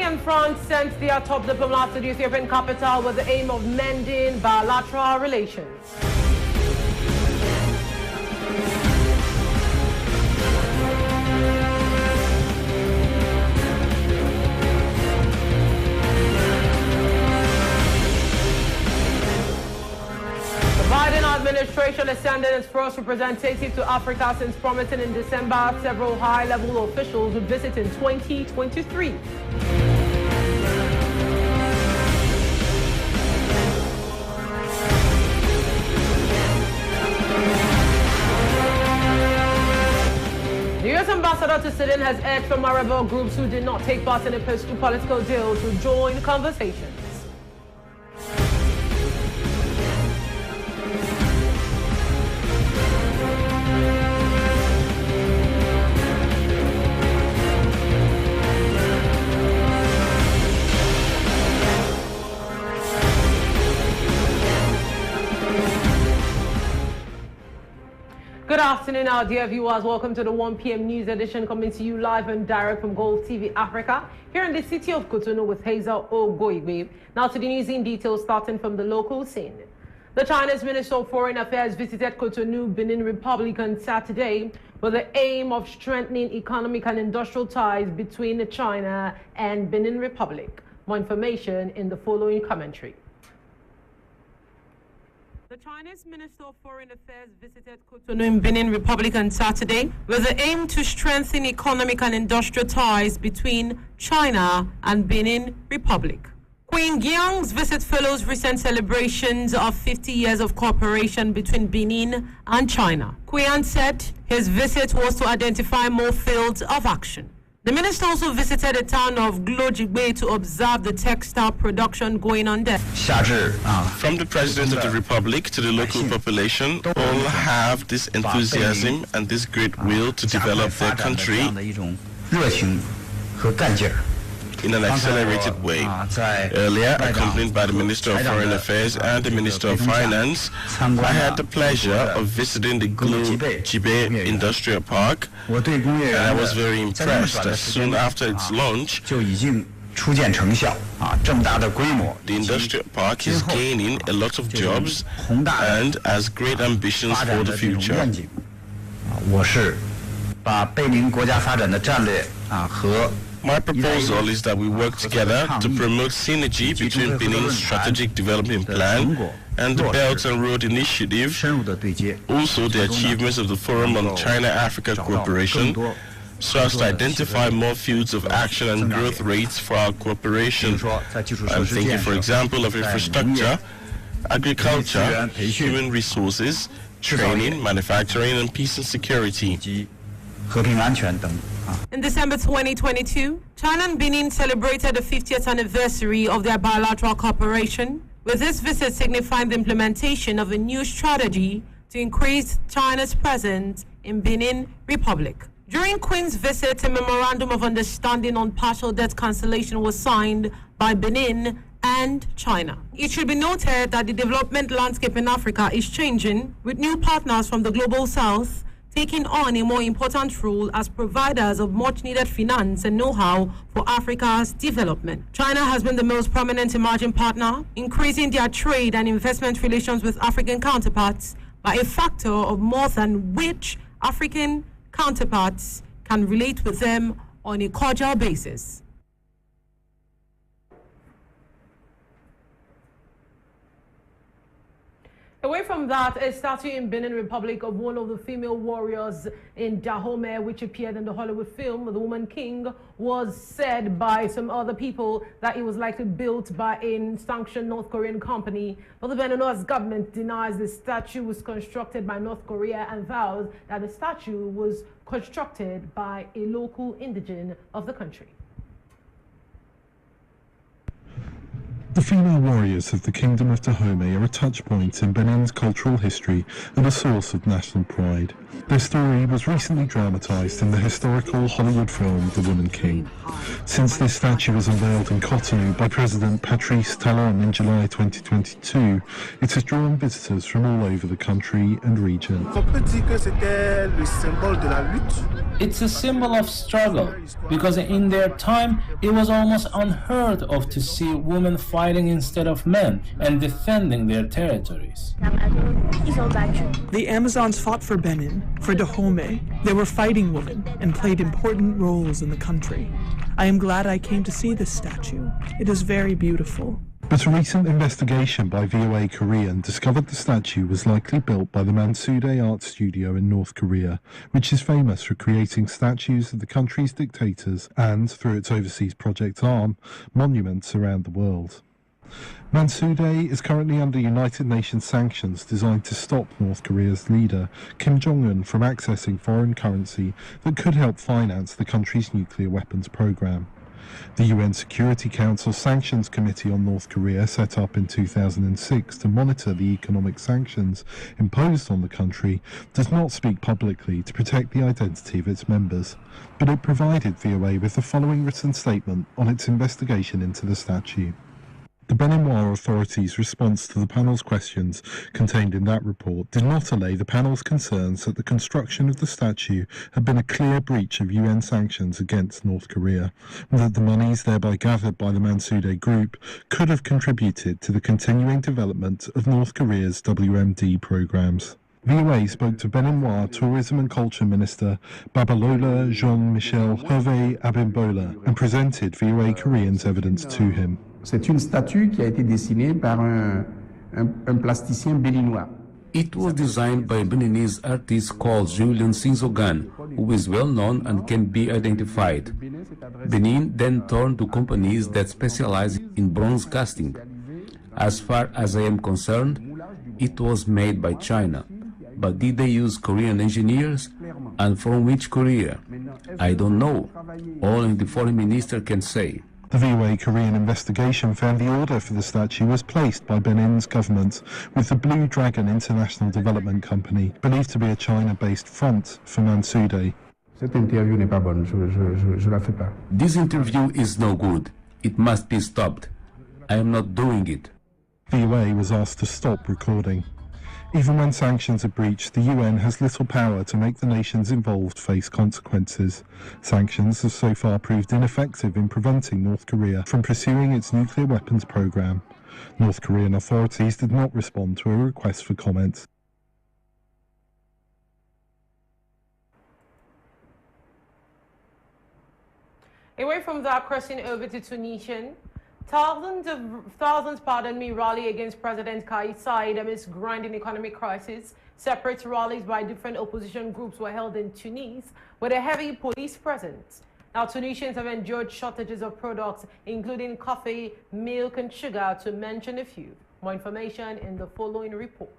and France sent their top diplomats to the Ethiopian capital with the aim of mending bilateral relations. The Biden administration is sending its first representative to Africa since promising in December several high-level officials would visit in 2023. The U.S. ambassador to Sudan has urged from rebel groups who did not take part in a political deal to join conversations. Good afternoon, our dear viewers. Welcome to the 1 p.m. news edition, coming to you live and direct from Golfe TV Africa, here in the city of Cotonou with Hazel OGOIGBE. Now to the news in detail, starting from the local scene. The Chinese Minister of Foreign Affairs visited Cotonou, Benin Republic on Saturday with the aim of strengthening economic and industrial ties between China and Benin Republic. More information in the following commentary. The Chinese Minister of Foreign Affairs visited Cotonou in Benin Republic on Saturday with the aim to strengthen economic and industrial ties between China and Benin Republic. Queen Giang's visit follows recent celebrations of 50 years of cooperation between Benin and China. Queen said his visit was to identify more fields of action. The minister also visited the town of OGOIGBE to observe the textile production going on there. From the President of the Republic to the local population, all have this enthusiasm and this great will to develop their country in an accelerated way. Earlier, accompanied by the Minister of Foreign Affairs and the Minister of Finance, I had the pleasure of visiting the OGOIGBE Industrial Park, and I was very impressed as soon after its launch, the industrial park is gaining a lot of jobs and has great ambitions for the future. My proposal is that we work together to promote synergy between Benin's strategic development plan and the Belt and Road Initiative, also the achievements of the Forum on China-Africa Cooperation, so as to identify more fields of action and growth rates for our cooperation. I'm thinking, for example, of infrastructure, agriculture, human resources, training, manufacturing, and peace and security. In December 2022, China and Benin celebrated the 50th anniversary of their bilateral cooperation, with this visit signifying the implementation of a new strategy to increase China's presence in Benin Republic. During Queen's visit, a memorandum of understanding on partial debt cancellation was signed by Benin and China. It should be noted that the development landscape in Africa is changing, with new partners from the global south taking on a more important role as providers of much-needed finance and know-how for Africa's development. China has been the most prominent emerging partner, increasing their trade and investment relations with African counterparts by a factor of more than which African counterparts can relate with them on a cordial basis. Away from that, a statue in Benin Republic of one of the female warriors in Dahomey, which appeared in the Hollywood film The Woman King, was said by some other people that it was likely built by a sanctioned North Korean company. But the Beninese government denies the statue was constructed by North Korea and vows that the statue was constructed by a local indigene of the country. The female warriors of the Kingdom of Dahomey are a touchpoint in Benin's cultural history and a source of national pride. Their story was recently dramatised in the historical Hollywood film The Woman King. Since this statue was unveiled in Cotonou by President Patrice Talon in July 2022, it has drawn visitors from all over the country and region. It's a symbol of struggle, because in their time it was almost unheard of to see women fighting instead of men and defending their territories. The Amazons fought for Benin, for Dahomey. They were fighting women and played important roles in the country. I am glad I came to see this statue. It is very beautiful. But a recent investigation by VOA Korean discovered the statue was likely built by the Mansudae Art Studio in North Korea, which is famous for creating statues of the country's dictators and, through its overseas project arm, monuments around the world. Mansudae is currently under United Nations sanctions designed to stop North Korea's leader, Kim Jong-un, from accessing foreign currency that could help finance the country's nuclear weapons program. The UN Security Council Sanctions Committee on North Korea, set up in 2006 to monitor the economic sanctions imposed on the country, does not speak publicly to protect the identity of its members, but it provided VOA with the following written statement on its investigation into the statue. The Beninois authorities' response to the panel's questions contained in that report did not allay the panel's concerns that the construction of the statue had been a clear breach of UN sanctions against North Korea, and that the monies thereby gathered by the Mansudae Group could have contributed to the continuing development of North Korea's WMD programs. VOA spoke to Beninois Tourism and Culture Minister Babalola Jean-Michel Hervé Abimbola and presented VOA Korean's evidence to him. C'est une statue qui a été dessinée par un plasticien béninois. It was designed by a Beninese artist called Julian Sinzogan, who is well known and can be identified. Benin then turned to companies that specialize in bronze casting. As far as I am concerned, it was made by China. But did they use Korean engineers? And from which Korea? I don't know. Only the foreign minister can say. The VOA Korean investigation found the order for the statue was placed by Benin's government with the Blue Dragon International Development Company, believed to be a China-based front for Mansudae. This interview is no good. It must be stopped. I am not doing it. VOA was asked to stop recording. Even when sanctions are breached, the UN has little power to make the nations involved face consequences. Sanctions have so far proved ineffective in preventing North Korea from pursuing its nuclear weapons program. North Korean authorities did not respond to a request for comment. Away from that, crossing over to Tunisia. Thousands rally against President Kais Saied amidst grinding economic crisis. Separate rallies by different opposition groups were held in Tunis with a heavy police presence. Now, Tunisians have endured shortages of products, including coffee, milk, and sugar, to mention a few. More information in the following report.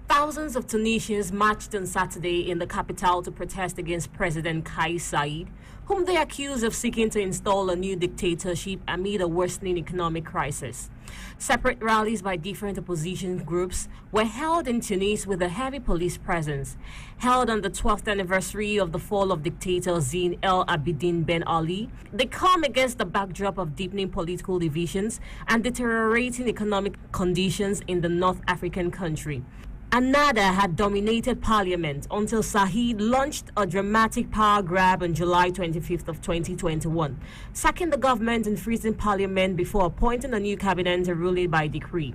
Thousands of Tunisians marched on Saturday in the capital to protest against President Kais Saied, whom they accuse of seeking to install a new dictatorship amid a worsening economic crisis. Separate rallies by different opposition groups were held in Tunis with a heavy police presence. Held on the 12th anniversary of the fall of dictator Zine El Abidine Ben Ali, they come against the backdrop of deepening political divisions and deteriorating economic conditions in the North African country. Ennahda had dominated parliament until Saied launched a dramatic power grab on July 25th of 2021, sacking the government and freezing parliament before appointing a new cabinet and ruling by decree.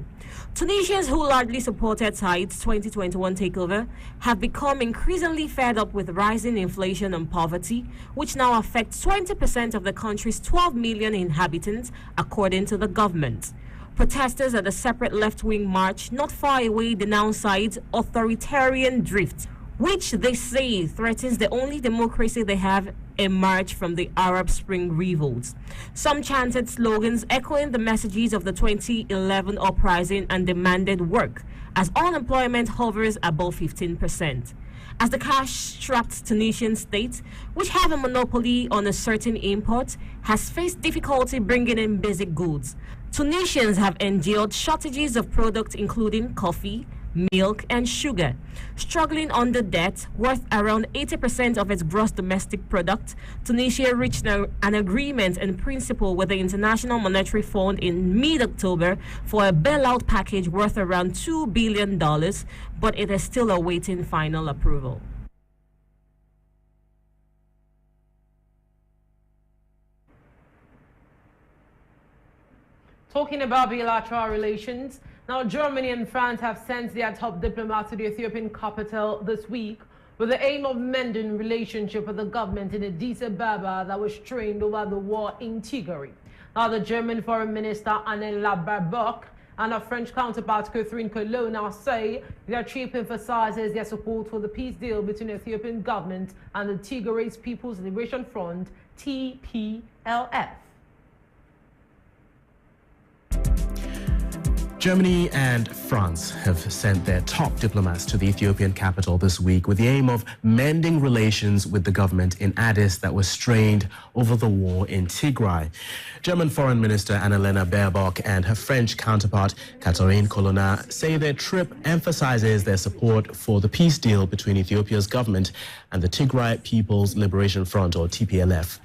Tunisians who largely supported Saied's 2021 takeover have become increasingly fed up with rising inflation and poverty, which now affects 20% of the country's 12 million inhabitants, according to the government. Protesters at a separate left-wing march not far away denounced Saied's authoritarian drift, which they say threatens the only democracy they have emerged from the Arab Spring revolts. Some chanted slogans echoing the messages of the 2011 uprising and demanded work, as unemployment hovers above 15%. as the cash-strapped Tunisian state, which have a monopoly on a certain import, has faced difficulty bringing in basic goods. Tunisians have endured shortages of products including coffee, milk and sugar. Struggling under debt worth around 80% of its gross domestic product, Tunisia reached an agreement in principle with the International Monetary Fund in mid-October for a bailout package worth around $2 billion, but it is still awaiting final approval. Talking about bilateral relations, now Germany and France have sent their top diplomats to the Ethiopian capital this week with the aim of mending relationship with the government in Addis Ababa that was strained over the war in Tigray. Now the German Foreign Minister Annalena Baerbock and her French counterpart Catherine Colonna say their trip emphasizes their support for the peace deal between the Ethiopian government and the Tigray People's Liberation Front, TPLF. Germany and France have sent their top diplomats to the Ethiopian capital this week with the aim of mending relations with the government in Addis that was strained over the war in Tigray. German Foreign Minister Annalena Baerbock and her French counterpart Catherine Colonna say their trip emphasizes their support for the peace deal between Ethiopia's government and the Tigray People's Liberation Front, or TPLF.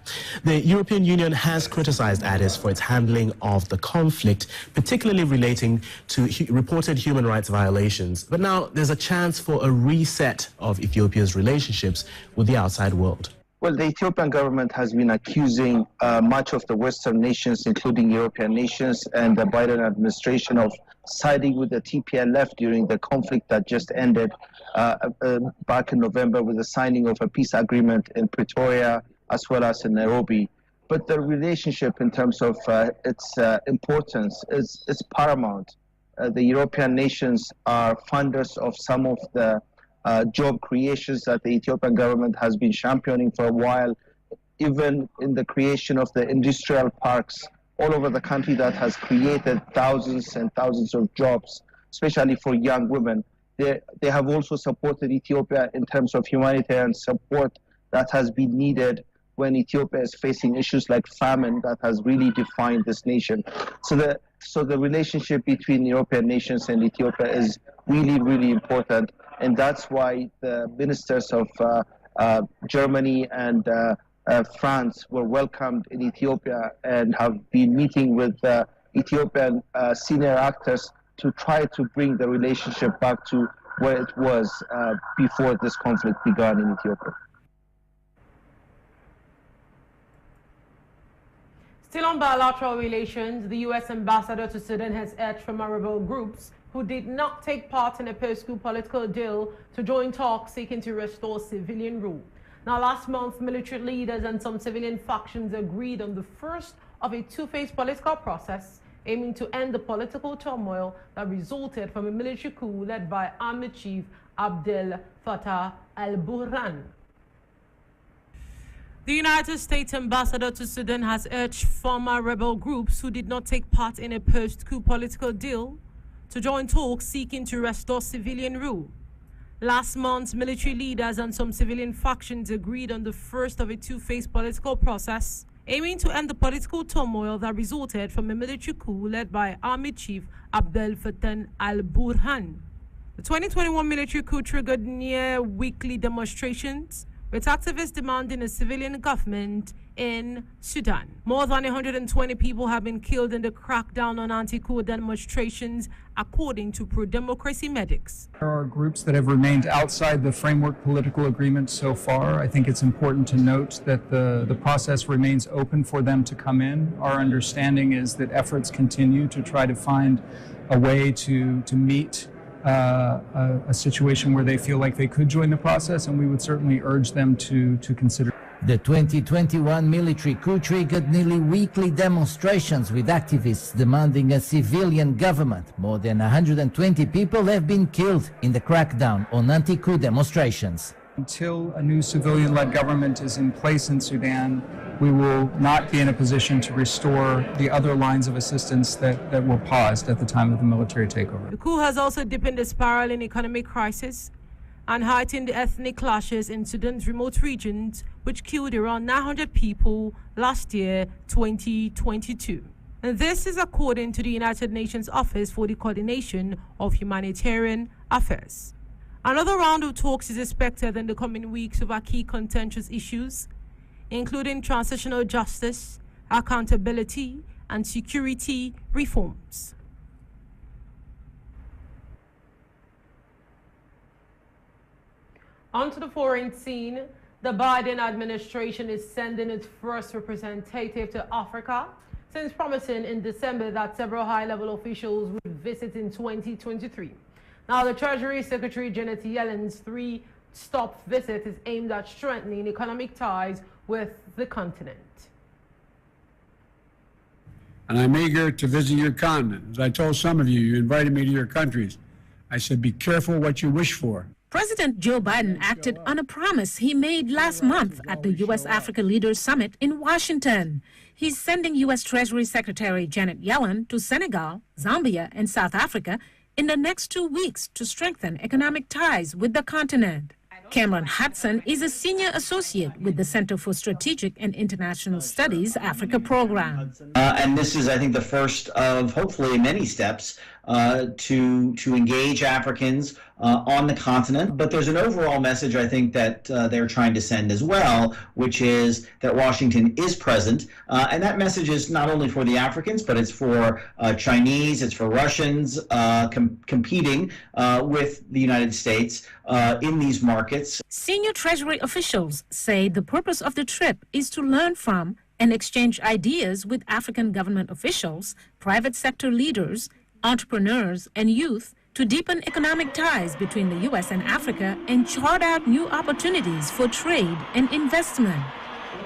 The European Union has criticized Addis for its handling of the conflict, particularly relating to reported human rights violations. But now there's a chance for a reset of Ethiopia's relationships with the outside world. Well, the Ethiopian government has been accusing much of the Western nations, including European nations, and the Biden administration of siding with the TPLF during the conflict that just ended back in November with the signing of a peace agreement in Pretoria as well as in Nairobi. But the relationship in terms of its importance is paramount. The European nations are funders of some of the job creations that the Ethiopian government has been championing for a while, even in the creation of the industrial parks all over the country that has created thousands and thousands of jobs, especially for young women. They have also supported Ethiopia in terms of humanitarian support that has been needed when Ethiopia is facing issues like famine that has really defined this nation. So the relationship between European nations and Ethiopia is really, really important. And that's why the ministers of Germany and France were welcomed in Ethiopia and have been meeting with Ethiopian senior actors to try to bring the relationship back to where it was before this conflict began in Ethiopia. Still on bilateral relations, the U.S. ambassador to Sudan has urged from rebel groups who did not take part in a post-coup political deal to join talks seeking to restore civilian rule. Now, last month, military leaders and some civilian factions agreed on the first of a two-phase political process aiming to end the political turmoil that resulted from a military coup led by Army Chief Abdel Fattah al-Burhan. The United States ambassador to Sudan has urged former rebel groups who did not take part in a post-coup political deal to join talks seeking to restore civilian rule. Last month, military leaders and some civilian factions agreed on the first of a two-phase political process aiming to end the political turmoil that resulted from a military coup led by Army Chief Abdel Fattah al-Burhan. The 2021 military coup triggered near-weekly demonstrations with activists demanding a civilian government in Sudan. More than 120 people have been killed in the crackdown on anti-coup demonstrations, according to pro-democracy medics. There are groups that have remained outside the framework political agreement so far. I think it's important to note that the process remains open for them to come in. Our understanding is that efforts continue to try to find a way to meet a situation where they feel like they could join the process, and we would certainly urge them to consider. The 2021 military coup triggered nearly weekly demonstrations with activists demanding a civilian government. More than 120 people have been killed in the crackdown on anti-coup demonstrations. Until a new civilian-led government is in place in Sudan, we will not be in a position to restore the other lines of assistance that were paused at the time of the military takeover. The coup has also deepened the spiral in economic crisis and heightened ethnic clashes in Sudan's remote regions, which killed around 900 people last year, 2022. And this is according to the United Nations Office for the Coordination of Humanitarian Affairs. Another round of talks is expected in the coming weeks over key contentious issues, including transitional justice, accountability, and security reforms. Onto the foreign scene, the Biden administration is sending its first representative to Africa, since promising in December that several high-level officials would visit in 2023. Now, the Treasury Secretary Janet Yellen's three-stop visit is aimed at strengthening economic ties with the continent. And I'm eager to visit your continent. As I told some of you, you invited me to your countries. I said, be careful what you wish for. President Joe Biden acted on a promise he made last month at the U.S.-Africa Leaders Summit in Washington. He's sending U.S. Treasury Secretary Janet Yellen to Senegal, Zambia, and South Africa in the next 2 weeks to strengthen economic ties with the continent. Cameron Hudson is a senior associate with the Center for Strategic and International Studies Africa program. And this is, I think, the first of hopefully many steps to engage Africans on the continent. But there's an overall message, I think, that they're trying to send as well, which is that Washington is present. And that message is not only for the Africans, but it's for Chinese, it's for Russians competing with the United States in these markets. Senior Treasury officials say the purpose of the trip is to learn from and exchange ideas with African government officials, private sector leaders, entrepreneurs, and youth to deepen economic ties between the U.S. and Africa and chart out new opportunities for trade and investment.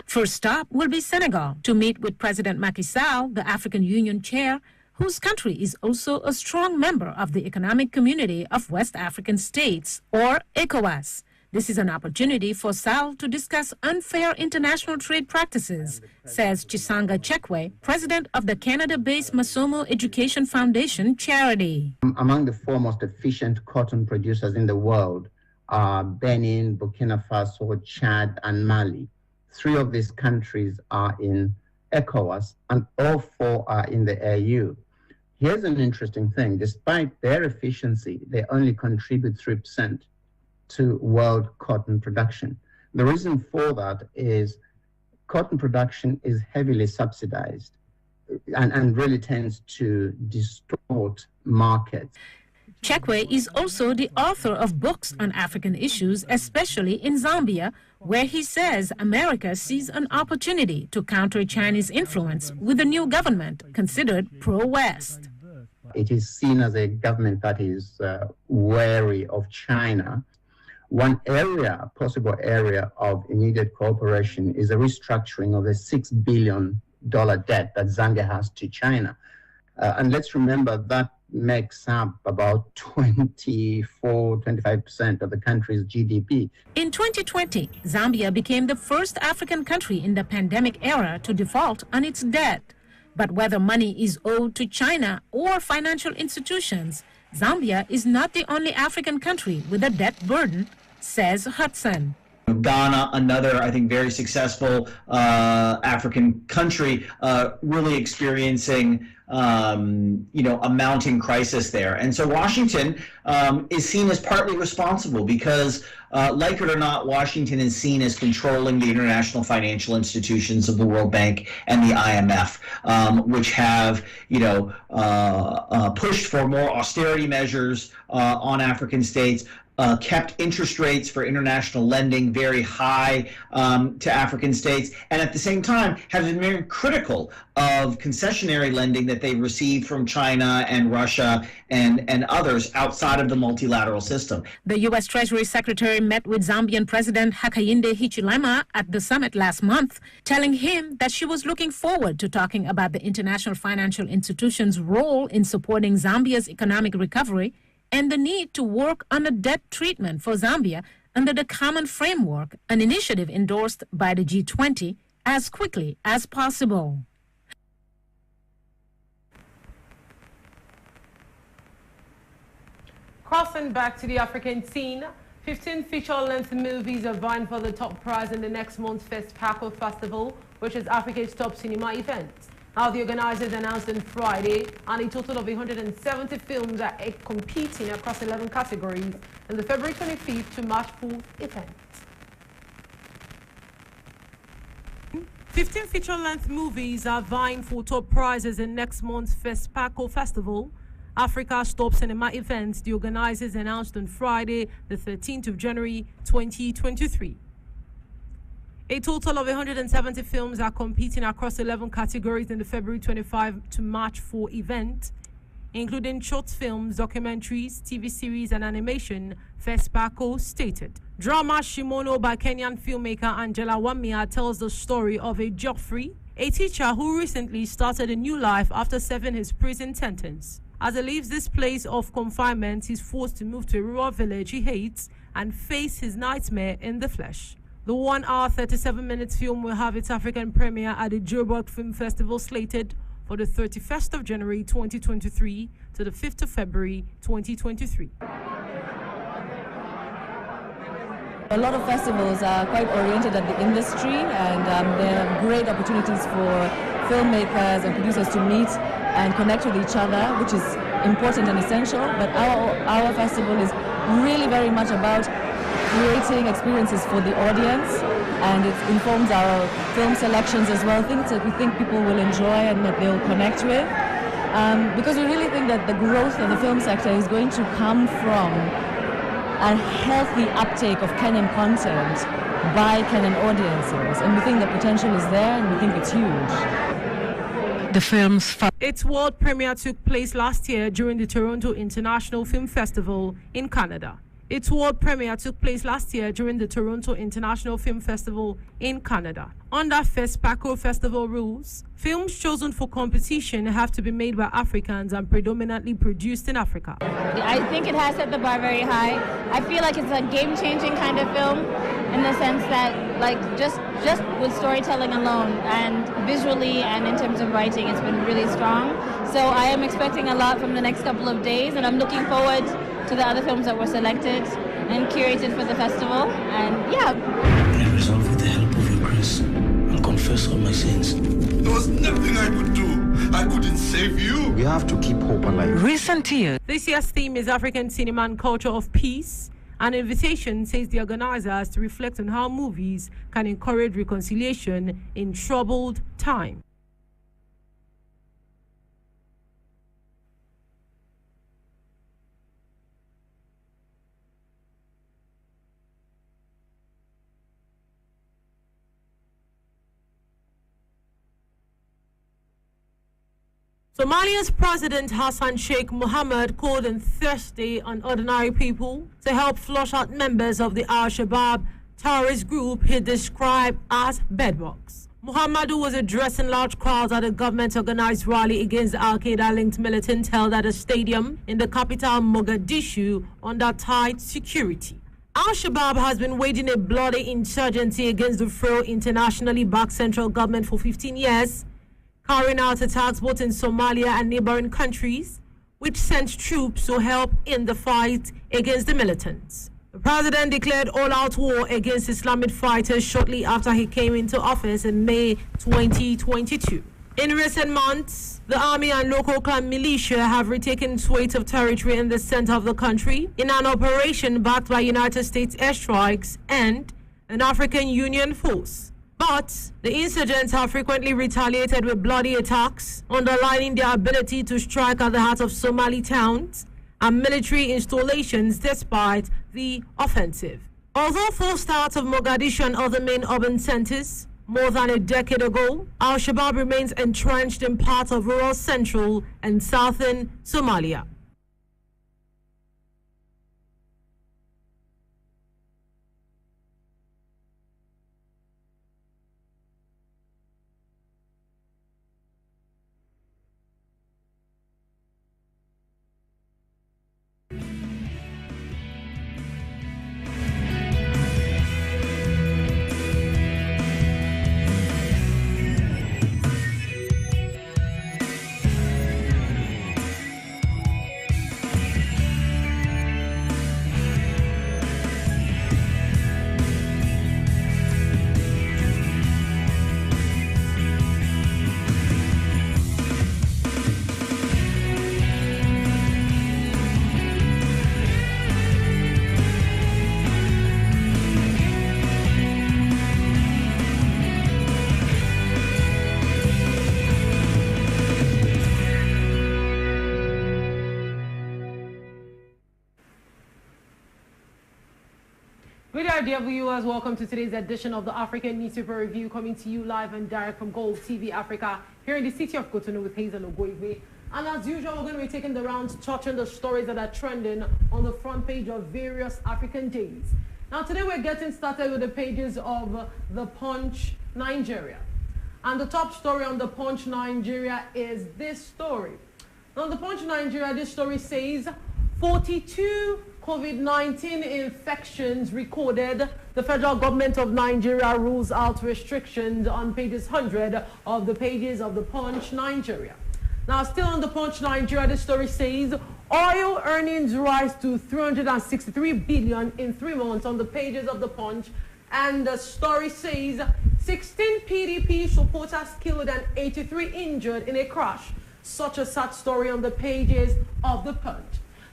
First stop will be Senegal to meet with President Macky Sall, the African Union chair, whose country is also a strong member of the Economic Community of West African States, or ECOWAS. This is an opportunity for Sall to discuss unfair international trade practices, says Chisanga Chekwe, president of the Canada-based Masomo Education Foundation charity. Among the four most efficient cotton producers in the world are Benin, Burkina Faso, Chad, and Mali. 3 of these countries are in ECOWAS, and all 4 are in the AU. Here's an interesting thing. Despite their efficiency, they only contribute 3% to world cotton production. The reason for that is cotton production is heavily subsidized and really tends to distort markets. Chekwe is also the author of books on African issues, especially in Zambia, where he says America sees an opportunity to counter Chinese influence with a new government considered pro-West. It is seen as a government that is wary of China. One area, possible area of immediate cooperation is a restructuring of a $6 billion debt that Zambia has to China. And let's remember that makes up about 25% of the country's GDP. In 2020, Zambia became the first African country in the pandemic era to default on its debt. But whether money is owed to China or financial institutions, Zambia is not the only African country with a debt burden, says Hudson. Ghana, another, I think, very successful African country, really experiencing, a mounting crisis there. And so Washington is seen as partly responsible because, like it or not, Washington is seen as controlling the international financial institutions of the World Bank and the IMF, which have, pushed for more austerity measures on African states, kept interest rates for international lending very high to African states, and at the same time have been very critical of concessionary lending that they've received from China and Russia and others outside of the multilateral system. The U.S. Treasury Secretary met with Zambian President Hakainde Hichilema at the summit last month, telling him that she was looking forward to talking about the international financial institutions' role in supporting Zambia's economic recovery and the need to work on a debt treatment for Zambia under the Common Framework, an initiative endorsed by the G20, as quickly as possible. Crossing back to the African scene, 15 feature-length movies are vying for the top prize in the next month's FESPACO Festival, which is Africa's top cinema event. Now, the organizers announced on Friday, and a total of 170 films are competing across 11 categories in the February 25th to March 4th event. 15 feature-length movies are vying for top prizes in next month's FESPACO Festival, Africa's top cinema event, the organizers announced on Friday, the 13th of January 2023. A total of 170 films are competing across 11 categories in the February 25 to March 4 event, including short films, documentaries, TV series, and animation, FESPACO stated. Drama Shimono by Kenyan filmmaker Angela Wamia tells the story of a Geoffrey, a teacher who recently started a new life after serving his prison sentence. As he leaves this place of confinement, he's forced to move to a rural village he hates and face his nightmare in the flesh. The 1 hour 37 minutes film will have its African premiere at the Joburg Film Festival slated for the 31st of January 2023 to the 5th of February 2023. A lot of festivals are quite oriented at the industry, and there are great opportunities for filmmakers and producers to meet and connect with each other, which is important and essential. But our festival is really very much about creating experiences for the audience, and it informs our film selections as well, things that we think people will enjoy and that they'll connect with. Because we really think that the growth of the film sector is going to come from a healthy uptake of Kenyan content by Kenyan audiences, and we think the potential is there, and we think it's huge. The film's its world premiere took place last year during the Toronto International Film Festival in Canada. Its world premiere took place last year during the Toronto International Film Festival in Canada. Under FESPACO Festival rules, films chosen for competition have to be made by Africans and predominantly produced in Africa. I think it has set the bar very high. I feel like it's a game-changing kind of film in the sense that, like, just with storytelling alone and visually and in terms of writing, it's been really strong. So I am expecting a lot from the next couple of days, and I'm looking forward to the other films that were selected and curated for the festival. And yeah. I resolve with the help of your grace and confess all my sins. There was nothing I could do. I couldn't save you. We have to keep hope alive. Recent years. This year's theme is African cinema and culture of peace. An invitation, says the organizers, to reflect on how movies can encourage reconciliation in troubled times. Somalia's President Hassan Sheikh Mohammed called on Thursday on ordinary people to help flush out members of the Al-Shabaab terrorist group he described as bedbugs. Mohammed, who was addressing large crowds at a government-organized rally against the Al-Qaeda-linked militants held at a stadium in the capital Mogadishu under tight security. Al-Shabaab has been waging a bloody insurgency against the frail internationally backed central government for 15 years, carrying out attacks both in Somalia and neighboring countries, which sent troops to help in the fight against the militants. The president declared all-out war against Islamic fighters shortly after he came into office in May 2022. In recent months, the army and local clan militia have retaken swathes of territory in the center of the country in an operation backed by United States airstrikes and an African Union force. But the insurgents have frequently retaliated with bloody attacks, underlining their ability to strike at the heart of Somali towns and military installations despite the offensive. Although forced out of Mogadishu and other main urban centers more than a decade ago, Al-Shabaab remains entrenched in parts of rural central and southern Somalia. right, dear viewers, welcome to today's edition of the African Newspaper Review, coming to you live and direct from Golfe TV Africa, here in the city of Cotonou with Hazel OGOIGBE. And as usual, we're going to be taking the rounds, touching the stories that are trending on the front page of various African dailies. Now, today we're getting started with the pages of The Punch, Nigeria. And the top story on The Punch, Nigeria is this story. On The Punch, Nigeria, this story says 42 COVID-19 infections recorded. The federal government of Nigeria rules out restrictions on pages 100 of the pages of The Punch, Nigeria. Now, still on The Punch, Nigeria, this story says oil earnings rise to 363 billion in 3 months on the pages of The Punch. And the story says 16 PDP supporters killed and 83 injured in a crash. Such a sad story on the pages of The Punch.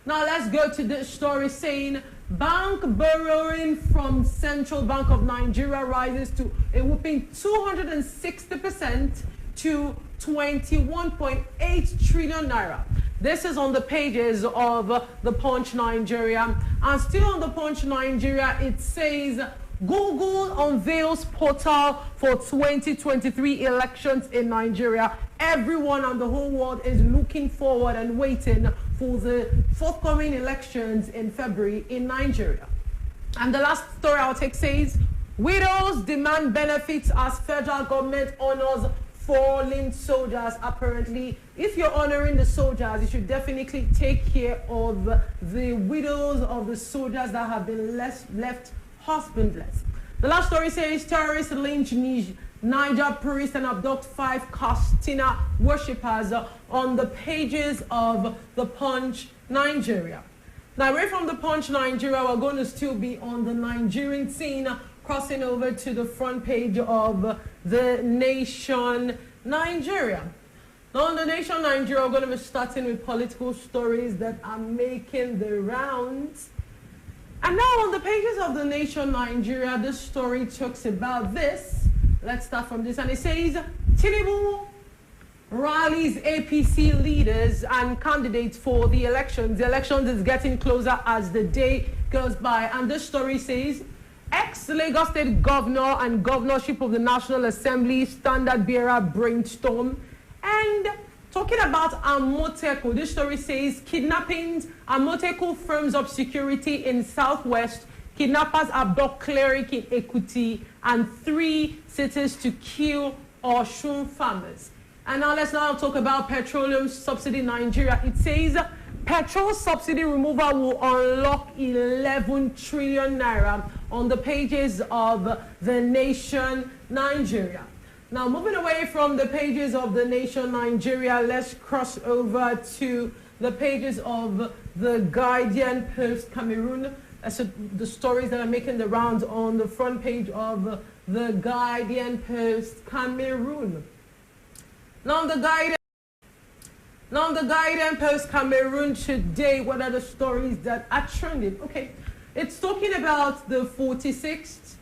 Now let's go to this story saying bank borrowing from Central Bank of Nigeria rises to a whopping 260% to 21.8 trillion naira. This is on the pages of The Punch, Nigeria. And still on The Punch, Nigeria, it says Google unveils portal for 2023 elections in Nigeria. Everyone and the whole world is looking forward and waiting for the forthcoming elections in February in Nigeria. And the last story I'll take says, widows demand benefits as federal government honors fallen soldiers. Apparently, if you're honoring the soldiers, you should definitely take care of the widows of the soldiers that have been left husbandless. The last story says terrorists lynch Niger priest and abduct 5 Castina worshippers on the pages of The Punch, Nigeria. Now, away from The Punch, Nigeria, we're going to still be on the Nigerian scene, crossing over to the front page of The Nation, Nigeria. Now, on The Nation, Nigeria, we're going to be starting with political stories that are making the rounds. And now on the pages of The Nation, Nigeria, this story talks about this. Let's start from this. And it says, Tinubu rallies APC leaders and candidates for the elections. The elections is getting closer as the day goes by. And this story says, ex-Lagos State Governor and governorship of the National Assembly standard bearer brainstorm. And talking about Amoteco, this story says kidnappings. Amoteco firms up security in Southwest. Kidnappers abduct cleric in Ekuti and 3 cities to kill Osun farmers. And now let's talk about petroleum subsidy in Nigeria. It says petrol subsidy removal will unlock 11 trillion naira on the pages of The Nation, Nigeria. Now, moving away from the pages of The Nation, Nigeria, let's cross over to the pages of The Guardian Post, Cameroon. That's the stories that are making the rounds on the front page of The Guardian Post, Cameroon. Now, the Guardian Post, Cameroon today, what are the stories that are trending? Okay, it's talking about the 46th.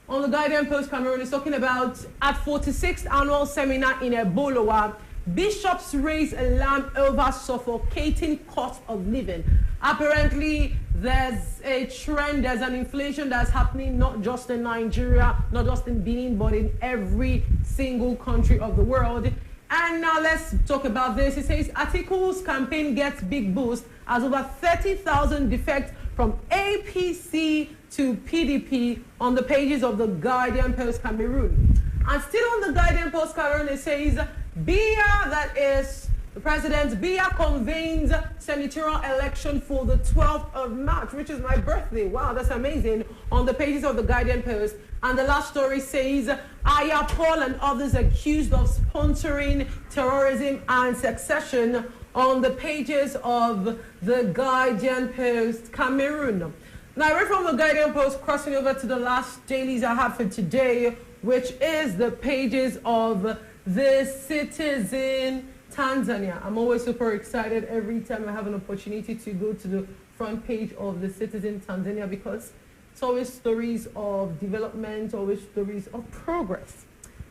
On the Guardian Post, Cameroon is talking about at 46th annual seminar in Ebolowa, bishops raise alarm over suffocating cost of living. Apparently, there's a trend, there's an inflation that's happening not just in Nigeria, not just in Benin, but in every single country of the world. And now let's talk about this. It says Atiku's campaign gets big boost as over 30,000 defect from APC to PDP on the pages of The Guardian Post, Cameroon. And still on The Guardian Post, Cameroon, it says Biya, that is the president, Biya convenes senatorial election for the 12th of March, which is my birthday. Wow, that's amazing. On the pages of The Guardian Post. And the last story says Aya Paul and others accused of sponsoring terrorism and secession on the pages of The Guardian Post, Cameroon. Now, right from The Guardian Post, crossing over to the last dailies I have for today, which is the pages of The Citizen, Tanzania. I'm always super excited every time I have an opportunity to go to the front page of The Citizen, Tanzania, because it's always stories of development, always stories of progress.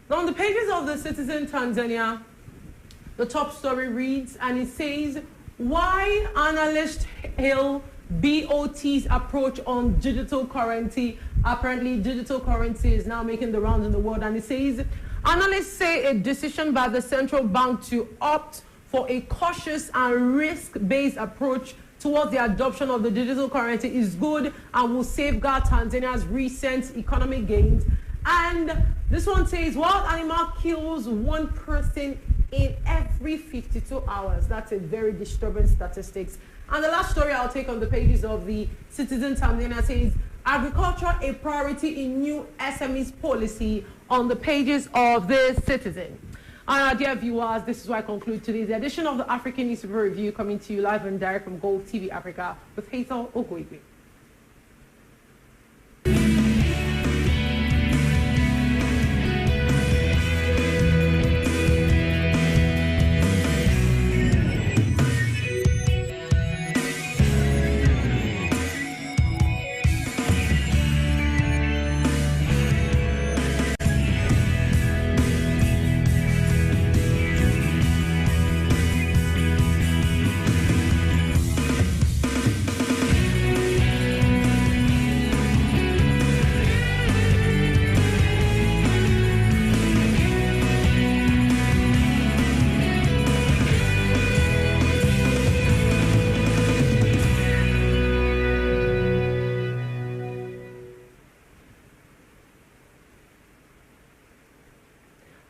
Now, on the pages of The Citizen, Tanzania, the top story reads, and it says, why analysts hail BOT's approach on digital currency Apparently, digital currency is now making the rounds in the world, and it says, analysts say a decision by the central bank to opt for a cautious and risk-based approach towards the adoption of the digital currency is good and will safeguard Tanzania's recent economic gains. And this one says, wild animal kills one person in every 52 hours. That's a very disturbing statistics. And the last story I'll take on the pages of the Citizen Tanzania says, agriculture a priority in new SMEs policy, on the pages of the Citizen. And dear viewers, this is where I conclude today's edition of the African Newspaper Review, coming to you live and direct from Golfe TV Africa with Hazel OGOIGBE.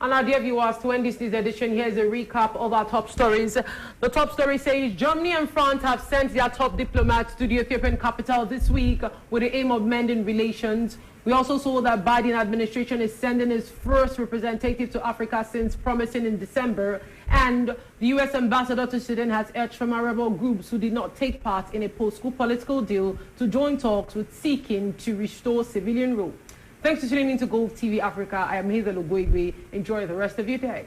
And our dear viewers, to end this edition, here's a recap of our top stories. The top story says Germany and France have sent their top diplomats to the Ethiopian capital this week with the aim of mending relations. We also saw that Biden administration is sending its first representative to Africa since promising in December. And the U.S. ambassador to Sudan has urged former rebel groups who did not take part in a post-coup political deal to join talks with seeking to restore civilian rule. Thanks for tuning in to Golfe TV Africa. I am Hazel OGOIGBE. Enjoy the rest of your day.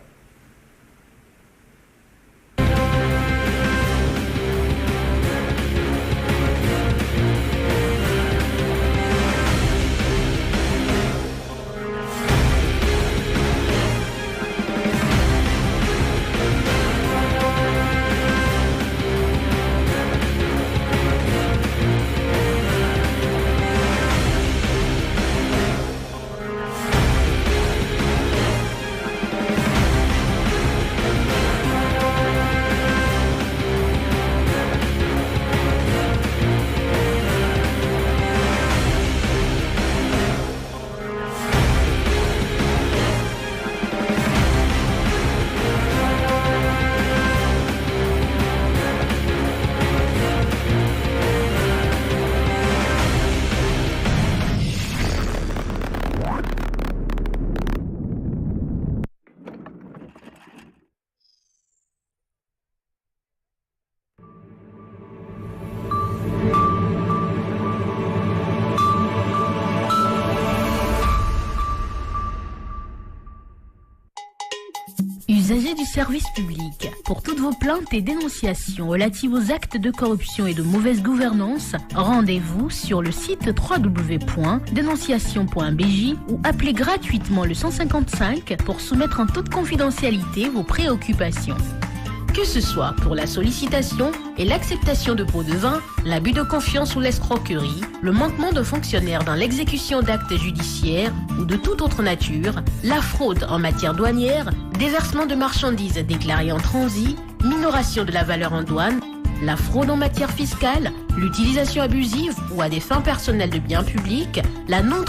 Usagers du service public, pour toutes vos plaintes et dénonciations relatives aux actes de corruption et de mauvaise gouvernance, rendez-vous sur le site www.dénonciation.bj ou appelez gratuitement le 155 pour soumettre en toute confidentialité vos préoccupations. Que ce soit pour la sollicitation et l'acceptation de pots de vin, l'abus de confiance ou l'escroquerie, le manquement de fonctionnaires dans l'exécution d'actes judiciaires ou de toute autre nature, la fraude en matière douanière, déversement de marchandises déclarées en transit, minoration de la valeur en douane, la fraude en matière fiscale, l'utilisation abusive ou à des fins personnelles de biens publics, la non